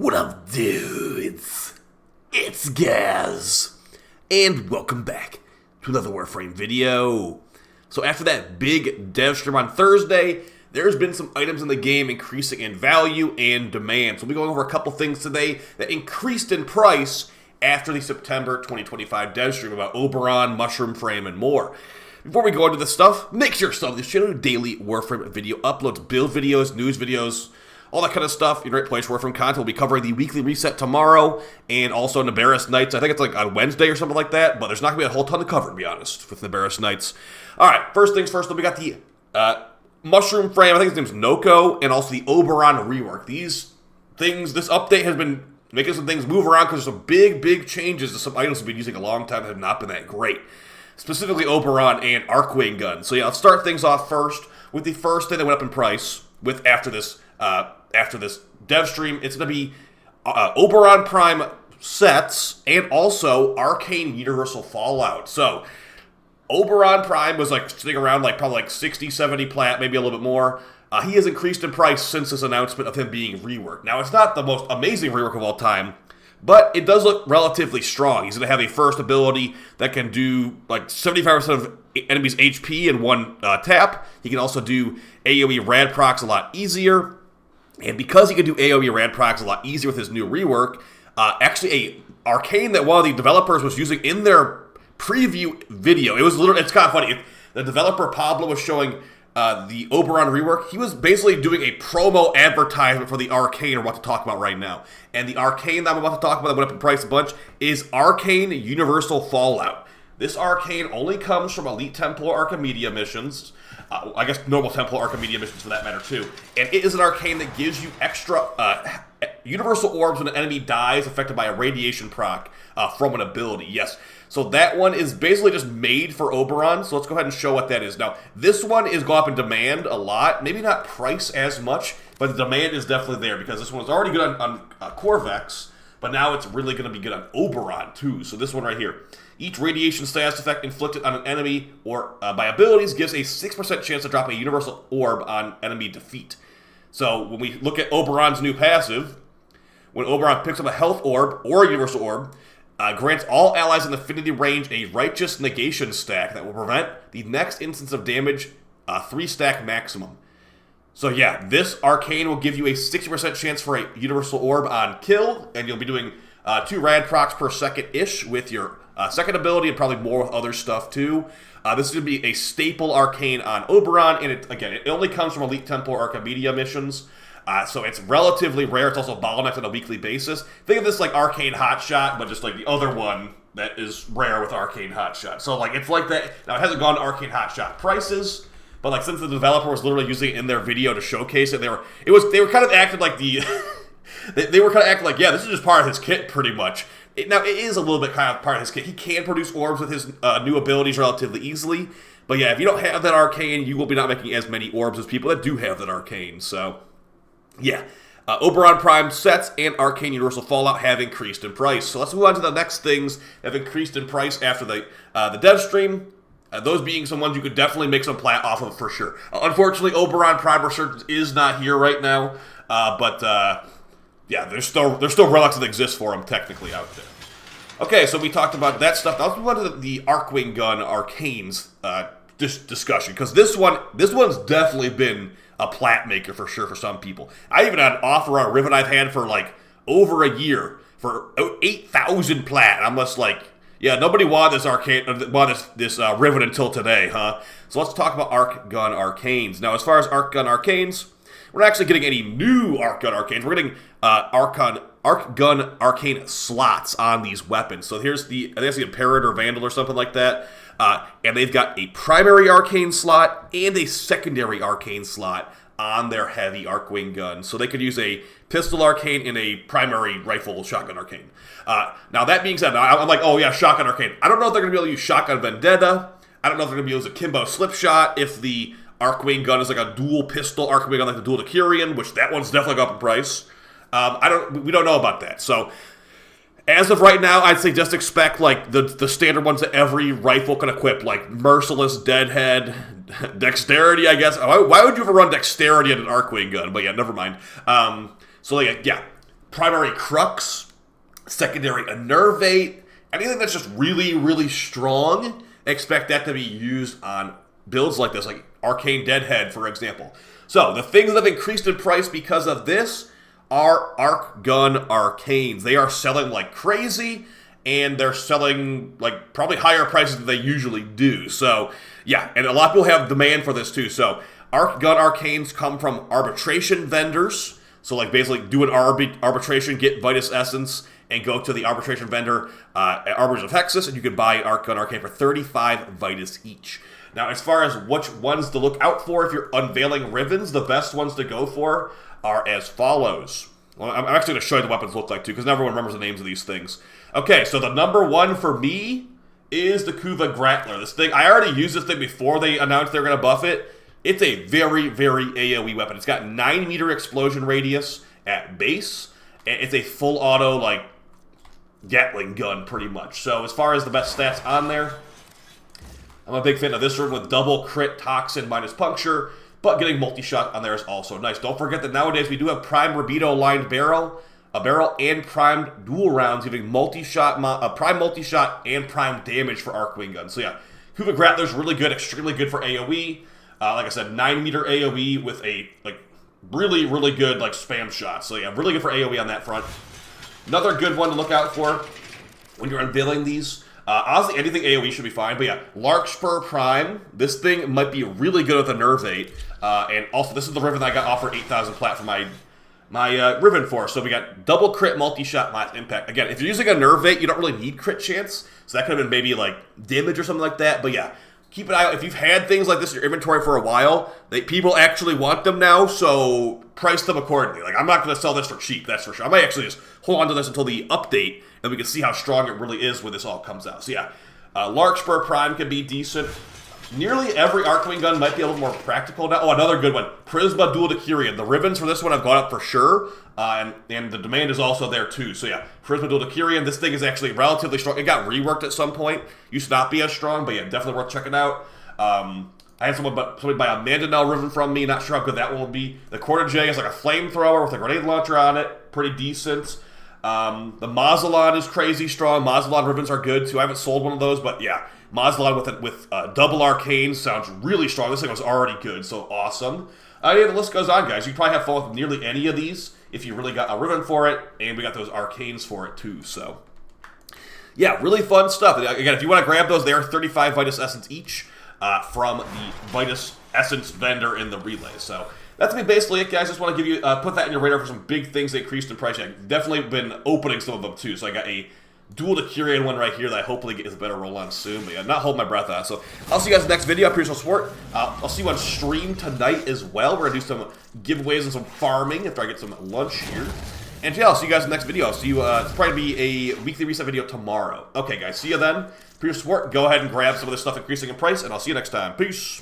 What up, dudes? It's Gaz, and welcome back to another Warframe video. So after that big dev stream on Thursday, there's been some items in the game increasing in value and demand. So we'll be going over a couple things today that increased in price after the September 2025 dev stream about Oberon, Mushroom Frame, and more. Before we go into this stuff, make sure to sub this channel. Daily Warframe video uploads, build videos, news videos, all that kind of stuff. You're in the right place. Warframe content. We'll be covering the weekly reset tomorrow and also Nabarus Nights. I think it's like on Wednesday or something like that, but there's not going to be a whole ton to cover, to be honest, with Nabarus Nights. All right, first things first, we got the Mushroom Frame. I think his name's Noko, and also the Oberon rework. These things, this update has been making some things move around because there's some big changes to some items we've been using a long time that have not been that great. Specifically Oberon and ARCHGUN. So yeah, let's start things off first with the first thing that went up in price with after this dev stream. It's going to be Oberon Prime sets and also Arcane Universal Fallout. So Oberon Prime was like sitting around like probably like 60, 70 plat, maybe a little bit more. He has increased in price since this announcement of him being reworked. Now, it's not the most amazing rework of all time, but it does look relatively strong. He's going to have a first ability that can do like 75% of enemies' HP in one tap. He can also do AoE rad procs a lot easier. And because he can do AoE rad procs a lot easier with his new rework, actually a arcane that one of the developers was using in their preview video, it's kind of funny. The developer Pablo was showing the Oberon rework. He was basically doing a promo advertisement for the arcane we're about to talk about right now. And the arcane that I'm about to talk about that went up in price a bunch is Arcane Universal Fallout. This arcane only comes from Elite Templar Archimedia missions. I guess normal Templar Archimedia missions for that matter too. And it is an arcane that gives you extra universal orbs when an enemy dies affected by a radiation proc from an ability. Yes. So that one is basically just made for Oberon. So let's go ahead and show what that is. Now, this one is going up in demand a lot. Maybe not price as much, but the demand is definitely there because this one was already good on Corvex, but now it's really going to be good on Oberon too. So this one right here. Each radiation status effect inflicted on an enemy or by abilities gives a 6% chance to drop a universal orb on enemy defeat. So when we look at Oberon's new passive, when Oberon picks up a health orb or a universal orb, grants all allies in affinity range a righteous negation stack that will prevent the next instance of damage 3-stack maximum. So yeah, this arcane will give you a 60% chance for a universal orb on kill, and you'll be doing 2 rad procs per second-ish with your second ability, and probably more with other stuff too. This is going to be a staple arcane on Oberon, and it only comes from Elite Templar Archimedia missions. So it's relatively rare. It's also bottlenecked on a weekly basis. Think of this like Arcane Hotshot, but just like the other one that is rare with Arcane Hotshot. So like it's like that. Now it hasn't gone to Arcane Hotshot prices, but like since the developer was literally using it in their video to showcase it, they were kind of acting like the they were kind of acting like, yeah, this is just part of his kit pretty much. Now it is a little bit kind of part of his kit. He can produce orbs with his new abilities relatively easily, but yeah, if you don't have that arcane, you will be not making as many orbs as people that do have that arcane. So yeah, Oberon Prime sets and Arcane Universal Fallout have increased in price. So let's move on to the next things that have increased in price after the dev stream. Those being some ones you could definitely make some plat off of for sure. Unfortunately, Oberon Prime Resurgence is not here right now, but yeah, there's still relics that exist for him technically out there. Okay, so we talked about that stuff. Now let's move on to the ARCHGUN Arcanes discussion, because this one's definitely been a plat maker for sure for some people. I even had an offer on a Riven I've had for like over a year for 8,000 plat. I'm just like, yeah, nobody wanted this this Riven until today, huh? So let's talk about ARCHGUN Arcanes. Now, as far as ARCHGUN Arcanes, we're not actually getting any new ARCHGUN Arcanes. We're getting ARCHGUN Arcane slots on these weapons. So here's I think it's the Imperator Vandal or something like that. And they've got a primary arcane slot and a secondary arcane slot on their heavy Archwing gun. So they could use a pistol arcane and a primary rifle shotgun arcane. Now that being said, I'm like, oh yeah, shotgun arcane. I don't know if they're going to be able to use shotgun vendetta. I don't know if they're going to be able to use a Kimbo slipshot if the Archwing gun is like a dual pistol Archwing gun like the dual Decurion, which that one's definitely going up in price. We don't know about that. So as of right now, I'd say just expect like the standard ones that every rifle can equip, like Merciless, Deadhead, Dexterity, I guess. Why would you ever run Dexterity in an Archwing gun? But yeah, never mind. So like, yeah, primary crux, secondary enervate, anything that's just really, really strong, expect that to be used on builds like this, like Arcane Deadhead, for example. So, the things that have increased in price because of this are ARCHGUN Arcanes. They are selling like crazy, and they're selling like probably higher prices than they usually do. So, yeah, and a lot of people have demand for this too. So, ARCHGUN Arcanes come from arbitration vendors. So, like, basically do an arbitration, get Vitus Essence, and go to the arbitration vendor at Arbors of Hexus, and you can buy ARCHGUN Arcane for 35 Vitus each. Now, as far as which ones to look out for if you're unveiling Rivens, the best ones to go for are as follows. Well, I'm actually going to show you the weapons look like, too, because everyone remembers the names of these things. Okay, so the number one for me is the Kuva Grappler. This thing, I already used this thing before they announced they were going to buff it. It's a very, very AoE weapon. It's got 9-meter explosion radius at base. And it's a full auto, like, Gatling gun, pretty much. So as far as the best stats on there, I'm a big fan of this one with double crit, toxin, minus puncture. But getting multi-shot on there is also nice. Don't forget that nowadays we do have prime Rabido-lined barrel, a barrel and primed dual rounds, giving multi-shot, prime multi-shot and prime damage for ARCWing guns. So yeah, Kuva Grappler's really good, extremely good for AoE. Like I said, 9-meter AoE with a like really, really good like spam shot. So yeah, really good for AoE on that front. Another good one to look out for when you're unveiling these. Honestly, anything AoE should be fine. But yeah, Larkspur Prime. This thing might be really good with a Nervate. And also, this is the Riven that I got offered 8,000 plat for my Riven for. So we got double crit, multi-shot, last impact. Again, if you're using a Nervate, you don't really need crit chance. So that could have been maybe like damage or something like that. But yeah, keep an eye out. If you've had things like this in your inventory for a while, people actually want them now, so price them accordingly. Like, I'm not going to sell this for cheap, that's for sure. I might actually just hold on to this until the update, and we can see how strong it really is when this all comes out. So yeah, Larkspur Prime can be decent. Nearly every Arcwing gun might be a little more practical now. Oh, another good one. Prisma Dual Decurion. The Rivens for this one have gone up for sure, and the demand is also there too. So yeah, Prisma Dual Decurion. This thing is actually relatively strong. It got reworked at some point. Used to not be as strong, but yeah, definitely worth checking out. I had somebody buy a Mandinel Riven from me. Not sure how good that one will be. The Quarter J is like a flamethrower with a grenade launcher on it. Pretty decent. The Mazalon is crazy strong. Mazalon Rivens are good too. I haven't sold one of those, but yeah. Mazalon with double arcane sounds really strong. This thing was already good, so awesome. Yeah, the list goes on, guys. You probably have fun with nearly any of these if you really got a Riven for it, and we got those arcanes for it too, so. Yeah, really fun stuff. Again, if you want to grab those, they are 35 Vitus Essence each from the Vitus Essence vendor in the relay, so. That's basically it, guys. Just want to give you, put that in your radar for some big things that increased in price. I've definitely been opening some of them too, so I got a Dual Decurion one right here that I hopefully get a better roll on soon. But yeah, not holding my breath out. So I'll see you guys in the next video. I appreciate your support. I'll see you on stream tonight as well. We're going to do some giveaways and some farming after I get some lunch here. And yeah, I'll see you guys in the next video. I'll see you, it's probably be a weekly reset video tomorrow. Okay, guys, see you then. For your support, go ahead and grab some of this stuff increasing in price, and I'll see you next time. Peace.